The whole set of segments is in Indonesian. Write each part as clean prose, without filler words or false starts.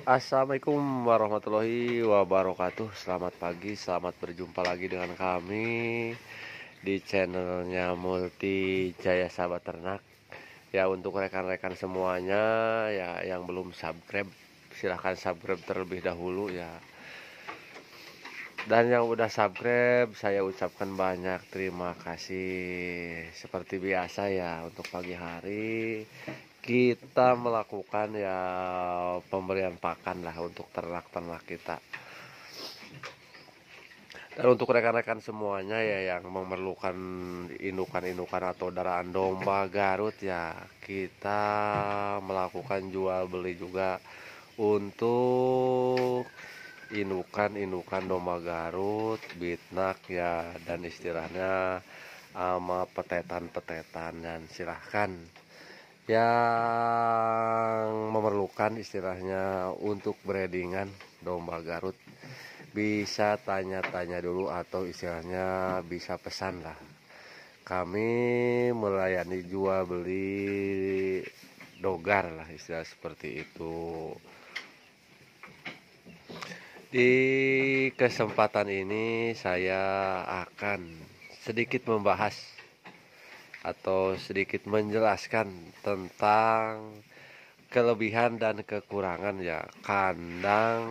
Assalamualaikum warahmatullahi wabarakatuh. Selamat pagi, selamat berjumpa lagi dengan kami di channelnya Multi Jaya Sahabat Ternak. Ya, untuk rekan-rekan semuanya ya yang belum subscribe, silahkan subscribe terlebih dahulu ya. Dan yang udah subscribe, saya ucapkan banyak terima kasih. Seperti biasa ya, untuk pagi hari kita melakukan ya pemberian pakan lah untuk ternak-ternak kita. Dan untuk rekan-rekan semuanya ya yang memerlukan indukan-indukan atau daraan domba Garut ya, kita melakukan jual beli juga untuk indukan domba Garut, bitnak ya, dan istilahnya sama petetan-petetan. Dan silahkan yang memerlukan istilahnya untuk breedingan domba Garut bisa tanya-tanya dulu atau istilahnya bisa pesan lah. Kami melayani jual beli dogar lah, istilah seperti itu. Di kesempatan ini saya akan sedikit membahas atau sedikit menjelaskan tentang kelebihan dan kekurangan ya kandang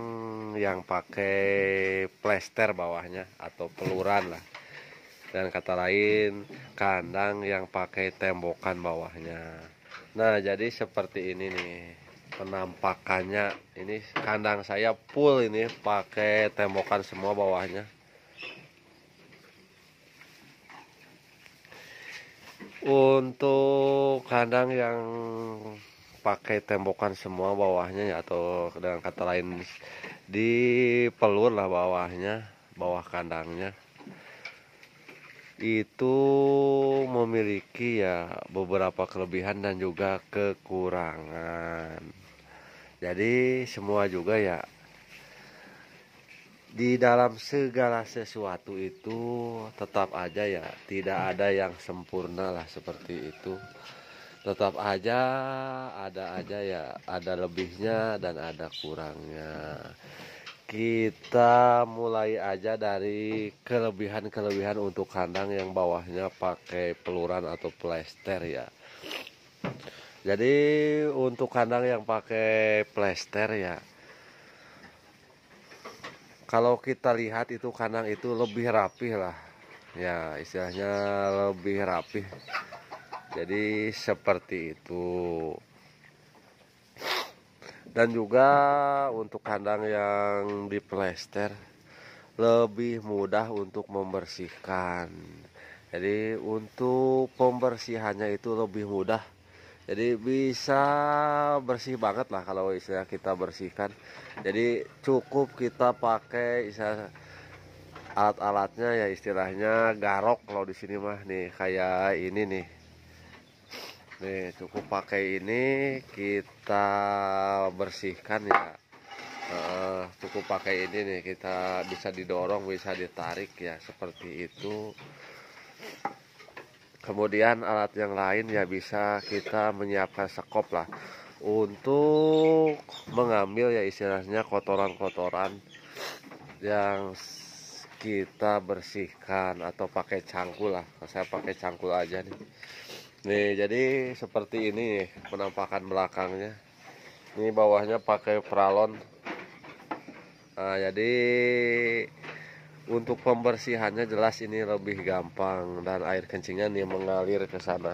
yang pakai plester bawahnya atau peluran lah, dan kata lain kandang yang pakai tembokan bawahnya. Nah, jadi seperti ini nih penampakannya. Ini kandang saya full ini pakai tembokan semua bawahnya. Untuk kandang yang pakai tembokan semua bawahnya ya, atau dengan kata lain di pelur lah bawahnya, bawah kandangnya itu memiliki ya beberapa kelebihan dan juga kekurangan. Jadi semua juga ya, di dalam segala sesuatu itu tetap aja ya tidak ada yang sempurna lah, seperti itu. Tetap aja ada aja ya, ada lebihnya dan ada kurangnya. Kita mulai aja dari kelebihan-kelebihan untuk kandang yang bawahnya pakai peluran atau plester ya. Jadi untuk kandang yang pakai plester ya, kalau kita lihat itu kandang itu lebih rapih lah. Ya, istilahnya lebih rapih. Jadi seperti itu. Dan juga untuk kandang yang diplester lebih mudah untuk membersihkan. Jadi untuk pembersihannya itu lebih mudah. Jadi bisa bersih banget lah kalau istilah kita bersihkan. Jadi cukup kita pakai istilah alat-alatnya ya, istilahnya garok kalau di sini mah nih, kayak ini nih. Nih, cukup pakai ini kita bersihkan ya. Cukup pakai ini nih, kita bisa didorong, bisa ditarik ya, seperti itu. Kemudian alat yang lain ya, bisa kita menyiapkan sekop lah untuk mengambil ya istilahnya kotoran-kotoran yang kita bersihkan, atau pakai cangkul lah. Saya pakai cangkul aja nih. Nih, jadi seperti ini penampakan belakangnya. Ini bawahnya pakai pralon. Nah, jadi untuk pembersihannya jelas ini lebih gampang, dan air kencingnya nih mengalir ke sana.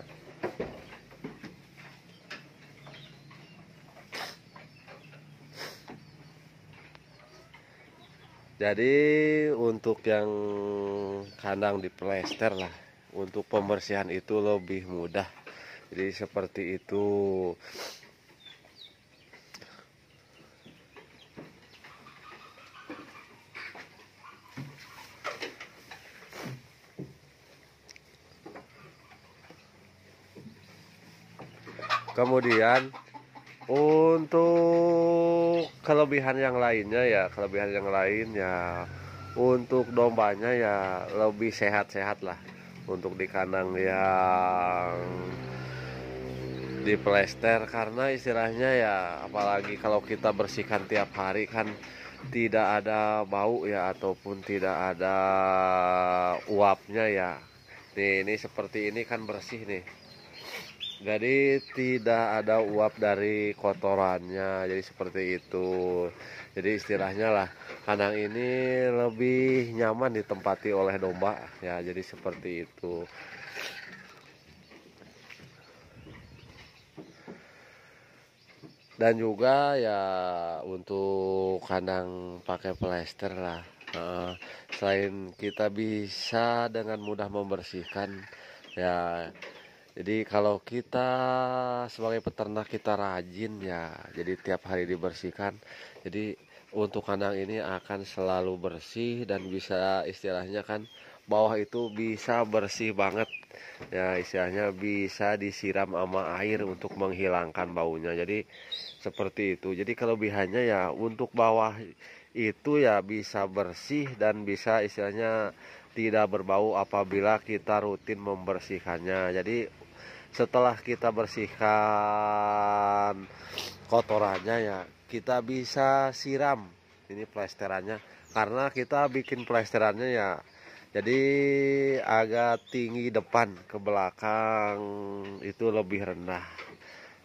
Jadi untuk yang kandang di plester lah, untuk pembersihan itu lebih mudah. Jadi seperti itu. Kemudian untuk kelebihan yang lainnya ya, kelebihan yang lain ya, untuk dombanya ya lebih sehat-sehat lah untuk di kandang yang di plester karena istilahnya ya apalagi kalau kita bersihkan tiap hari kan tidak ada bau ya ataupun tidak ada uapnya ya. Nih, ini seperti ini kan bersih nih. Jadi tidak ada uap dari kotorannya. Jadi seperti itu. Jadi istilahnya lah kandang ini lebih nyaman ditempati oleh domba ya. Jadi seperti itu. Dan juga ya untuk kandang pakai plester lah. Selain kita bisa dengan mudah membersihkan ya, jadi kalau kita sebagai peternak kita rajin ya, jadi tiap hari dibersihkan. Jadi untuk kandang ini akan selalu bersih dan bisa istilahnya kan bawah itu bisa bersih banget. Ya istilahnya bisa disiram sama air untuk menghilangkan baunya. Jadi seperti itu. Jadi kelebihannya ya untuk bawah itu ya bisa bersih dan bisa istilahnya tidak berbau apabila kita rutin membersihkannya. Jadi setelah kita bersihkan kotorannya ya kita bisa siram ini plesterannya karena kita bikin plesterannya ya jadi agak tinggi depan ke belakang itu lebih rendah.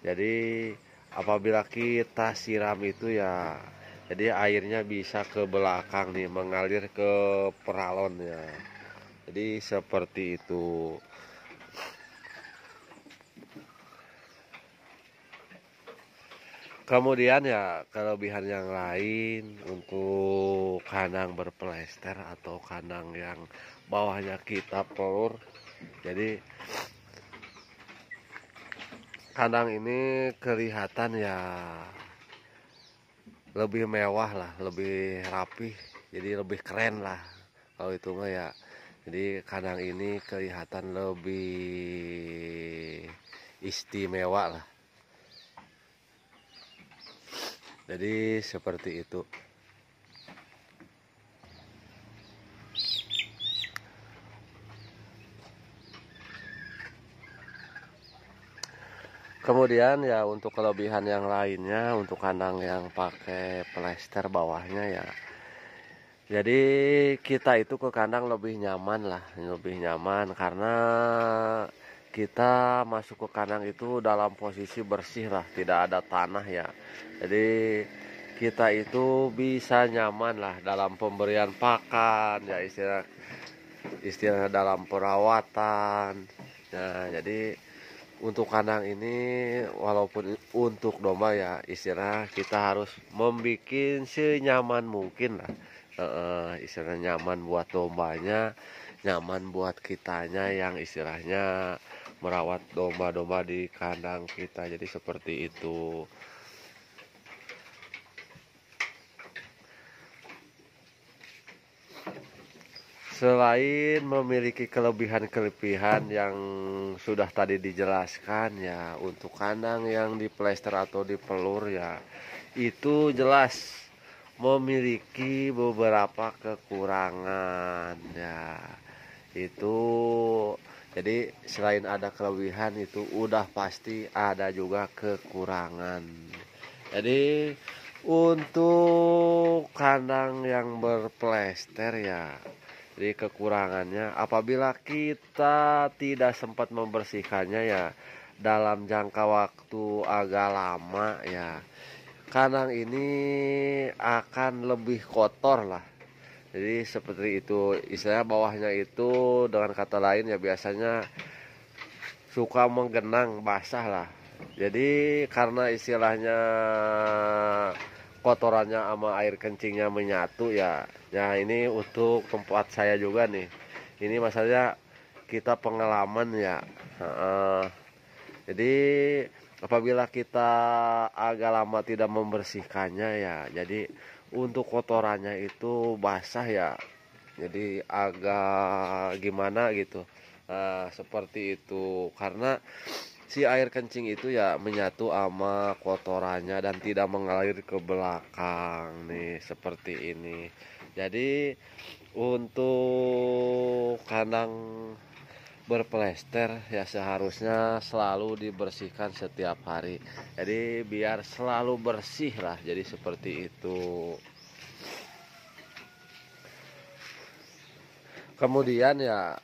Jadi apabila kita siram itu ya jadi airnya bisa ke belakang nih mengalir ke peralon ya. Jadi seperti itu. Kemudian ya kelebihan yang lain untuk kandang berplester atau kandang yang bawahnya kita pelur. Jadi kandang ini kelihatan ya lebih mewah lah, lebih rapih, jadi lebih keren lah kalau itu mah ya. Jadi kandang ini kelihatan lebih istimewa lah. Jadi seperti itu. Kemudian ya untuk kelebihan yang lainnya untuk kandang yang pakai plester bawahnya ya. Jadi kita itu ke kandang lebih nyaman lah, lebih nyaman karena kita masuk ke kandang itu dalam posisi bersih lah, tidak ada tanah ya. Jadi kita itu bisa nyaman lah dalam pemberian pakan ya istilah dalam perawatan. Nah, jadi untuk kandang ini walaupun untuk domba ya istilah kita harus membuat senyaman mungkin lah. Istilah nyaman buat dombanya, nyaman buat kitanya yang istilahnya merawat domba-domba di kandang kita. Jadi seperti itu. Selain memiliki kelebihan-kelebihan yang sudah tadi dijelaskan ya, untuk kandang yang diplester atau dipelur ya, itu jelas memiliki beberapa kekurangan ya. Itu jadi selain ada kelebihan itu udah pasti ada juga kekurangan. Jadi untuk kandang yang berplester ya, jadi kekurangannya apabila kita tidak sempat membersihkannya ya dalam jangka waktu agak lama ya kandang ini akan lebih kotor lah. Jadi seperti itu istilahnya bawahnya itu dengan kata lain ya biasanya suka menggenang basah lah. Jadi karena istilahnya kotorannya sama air kencingnya menyatu ya. Ya ini untuk tempat saya juga nih. Ini masalahnya kita pengalaman ya. Jadi apabila kita agak lama tidak membersihkannya ya, jadi untuk kotorannya itu basah ya. Jadi agak gimana gitu. Seperti itu karena si air kencing itu ya menyatu sama kotorannya dan tidak mengalir ke belakang nih seperti ini. Jadi untuk kandang berplester ya seharusnya selalu dibersihkan setiap hari. Jadi biar selalu bersih lah. Jadi seperti itu. Kemudian ya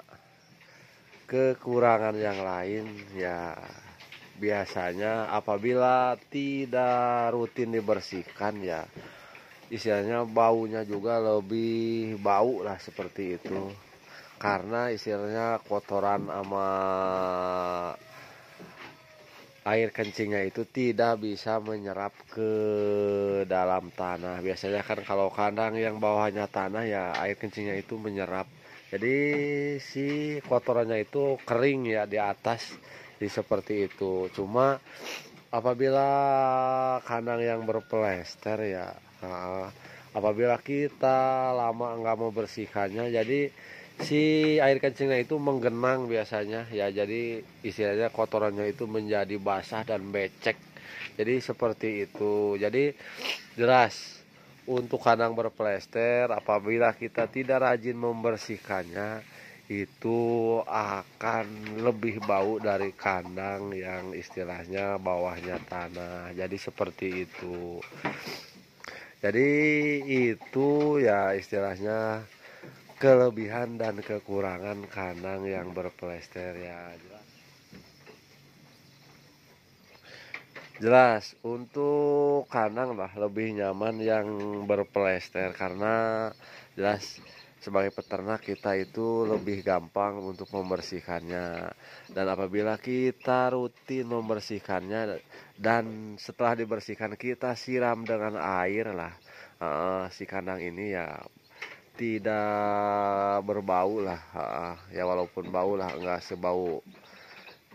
kekurangan yang lain ya biasanya apabila tidak rutin dibersihkan ya istilahnya baunya juga lebih bau lah seperti itu. Karena istilahnya kotoran sama air kencingnya itu tidak bisa menyerap ke dalam tanah. Biasanya kan kalau kandang yang bawahnya tanah ya air kencingnya itu menyerap. Jadi si kotorannya itu kering ya di atas. Jadi seperti itu. Cuma apabila kandang yang berplester ya, apabila kita lama nggak mau bersihkannya, jadi si air kencingnya itu menggenang biasanya ya, jadi istilahnya kotorannya itu menjadi basah dan becek. Jadi seperti itu. Jadi jelas untuk kandang berplester apabila kita tidak rajin membersihkannya itu akan lebih bau dari kandang yang istilahnya bawahnya tanah. Jadi seperti itu. Jadi itu ya istilahnya kelebihan dan kekurangan kandang yang berplester ya. Jelas untuk kandang lah lebih nyaman yang berplester karena jelas sebagai peternak kita itu lebih gampang untuk membersihkannya. Dan apabila kita rutin membersihkannya dan setelah dibersihkan kita siram dengan air lah, si kandang ini ya tidak berbau lah, ya walaupun bau lah enggak sebau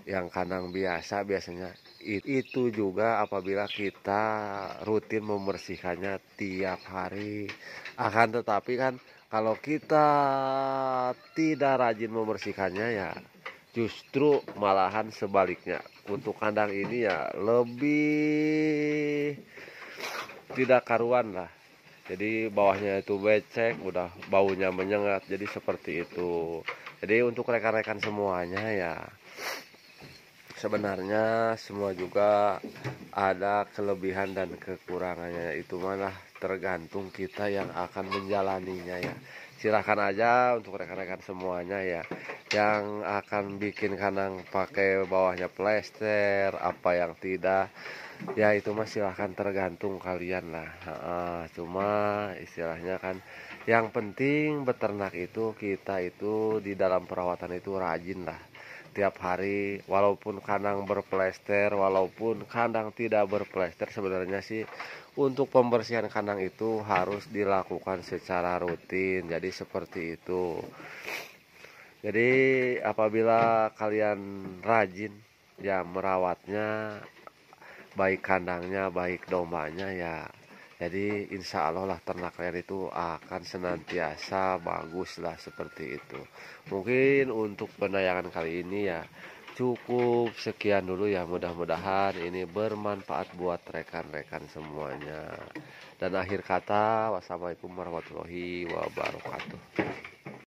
yang kandang biasa biasanya. Itu juga apabila kita rutin membersihkannya tiap hari. Akan tetapi kan kalau kita tidak rajin membersihkannya ya justru malahan sebaliknya. Untuk kandang ini ya lebih tidak karuan lah. Jadi bawahnya itu becek, udah baunya menyengat. Jadi seperti itu. Jadi untuk rekan-rekan semuanya ya sebenarnya semua juga ada kelebihan dan kekurangannya. Itu malah tergantung kita yang akan menjalaninya ya. Silahkan aja untuk rekan-rekan semuanya ya yang akan bikin kandang pakai bawahnya plester apa yang tidak ya itu mah silahkan tergantung kalian lah. Cuma istilahnya kan yang penting beternak itu kita itu di dalam perawatan itu rajin lah tiap hari, walaupun kandang berplester walaupun kandang tidak berplester sebenarnya sih untuk pembersihan kandang itu harus dilakukan secara rutin. Jadi seperti itu. Jadi apabila kalian rajin ya merawatnya baik kandangnya baik dombanya ya jadi insya Allah lah ternak kalian itu akan senantiasa bagus lah seperti itu. Mungkin untuk penayangan kali ini ya cukup sekian dulu ya, mudah-mudahan ini bermanfaat buat rekan-rekan semuanya. Dan akhir kata wassalamualaikum warahmatullahi wabarakatuh.